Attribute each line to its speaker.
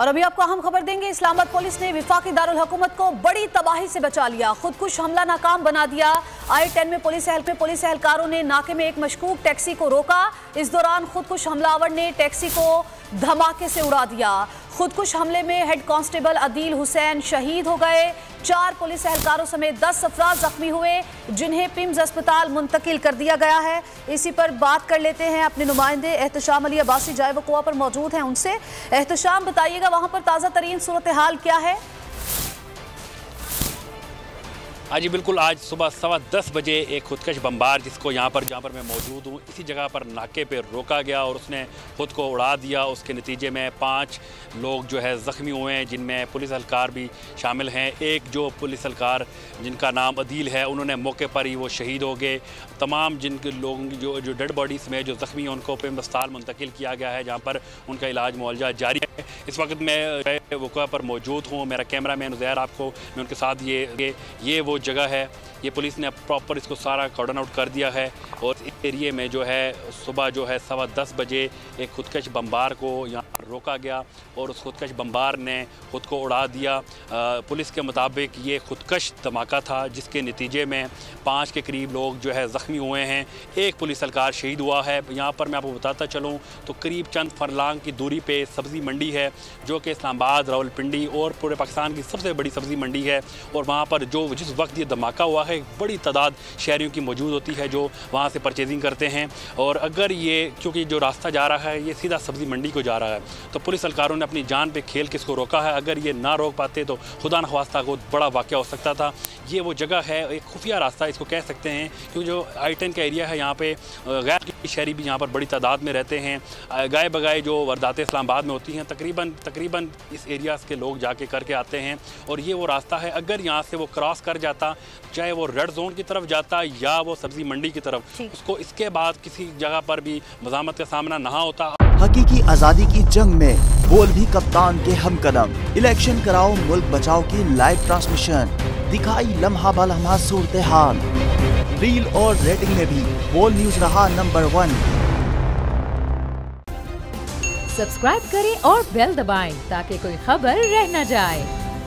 Speaker 1: और अभी आपको अहम खबर देंगे। इस्लामाबाद पुलिस ने वफाकी दारुल हुकूमत को बड़ी तबाही से बचा लिया, खुदकुश हमला नाकाम बना दिया। I-10 में पुलिस एहलकारों ने नाके में एक मशकूक टैक्सी को रोका। इस दौरान खुदकुश हमलावर ने टैक्सी को धमाके से उड़ा दिया। खुदकुश हमले में हेड कांस्टेबल अदील हुसैन शहीद हो गए। 4 पुलिस एहलकारों समेत 10 अफराद जख्मी हुए, जिन्हें पिम्स अस्पताल मुंतकिल कर दिया गया है। इसी पर बात कर लेते हैं, अपने नुमाइंदे एहतशाम अली अब्बासी जाए वक़ुआ पर मौजूद हैं, उनसे। एहतशाम, बताइएगा वहाँ पर ताज़ा तरीन सूरत हाल क्या है?
Speaker 2: हाँ जी बिल्कुल, आज सुबह 10:15 बजे एक खुदकश बमबार जिसको जहाँ पर मैं मौजूद हूँ, इसी जगह पर नाके पे रोका गया और उसने खुद को उड़ा दिया। उसके नतीजे में 5 लोग जो है ज़ख्मी हुए हैं, जिनमें पुलिस एहलकार भी शामिल हैं। एक जो पुलिस एहलकार जिनका नाम अदील है, उन्होंने मौके पर ही वो शहीद हो गए। तमाम जिनके लोगों की जो डेड बॉडीज़ में जो ज़ख्मी हैं उनको पिम्स अस्पताल मुंतकिल किया गया है, जहाँ पर उनका इलाज मुआवजा जारी है। इस वक्त मैं वक़ुआ पर मौजूद हूँ, मेरा कैमरा मैन उज़ैर आपको मैं उनके साथ ये वो जगह है। ये पुलिस ने प्रॉपर इसको सारा कॉर्डन आउट कर दिया है और इस एरिए में जो है सुबह जो है 10:15 बजे एक खुदकश बमबार को यहाँ पर रोका गया और उस खुदकश बमबार ने खुद को उड़ा दिया। पुलिस के मुताबिक ये खुदकश धमाका था, जिसके नतीजे में 5 के करीब लोग जो है ज़ख्मी हुए हैं। एक पुलिस एहलकार शहीद हुआ है। यहाँ पर मैं आपको बताता चलूँ तो करीब चंद फरलांग की दूरी पे सब्ज़ी मंडी है, जो कि इस्लामाबाद, रावलपिंडी और पूरे पाकिस्तान की सबसे बड़ी सब्ज़ी मंडी है। और वहाँ पर जिस वक्त ये धमाका हुआ है, बड़ी तादाद शहरियों की मौजूद होती है जो वहाँ से परचेजिंग करते हैं। और अगर ये क्योंकि जो रास्ता जा रहा है ये सीधा सब्ज़ी मंडी को जा रहा है, तो पुलिस एहलकारों ने अपनी जान पे खेल के इसको रोका है। अगर ये ना रोक पाते तो खुदा न ख्वास्ता को बड़ा वाक़या हो सकता था। ये वो जगह है, एक खुफिया रास्ता इसको कह सकते हैं, क्योंकि जो I-10 का एरिया है, यहाँ पे गैर शहरी भी यहाँ पर बड़ी तादाद में रहते हैं। गाय बगाए जो वारदातें इस्लामाबाद में होती हैं, तकरीबन इस एरियाज़ के लोग जाके करके आते हैं। और ये वो रास्ता है, अगर यहाँ से वो क्रॉस कर जाता, चाहे वो रेड जोन की तरफ जाता या वो सब्जी मंडी की तरफ, उसको इसके बाद किसी जगह पर भी मज़ामत का सामना ना होता।
Speaker 3: हकीकी आज़ादी की जंग में बोल भी कप्तान के हम कदम। इलेक्शन कराओ मुल्क बचाओ की लाइव ट्रांसमिशन, दिखाई लम्हा ब लम्हा सूरत हाल। रील और रेटिंग में भी बोल न्यूज रहा नंबर 1।
Speaker 4: सब्सक्राइब करें और बेल दबाएं ताकि कोई खबर रह न जाए।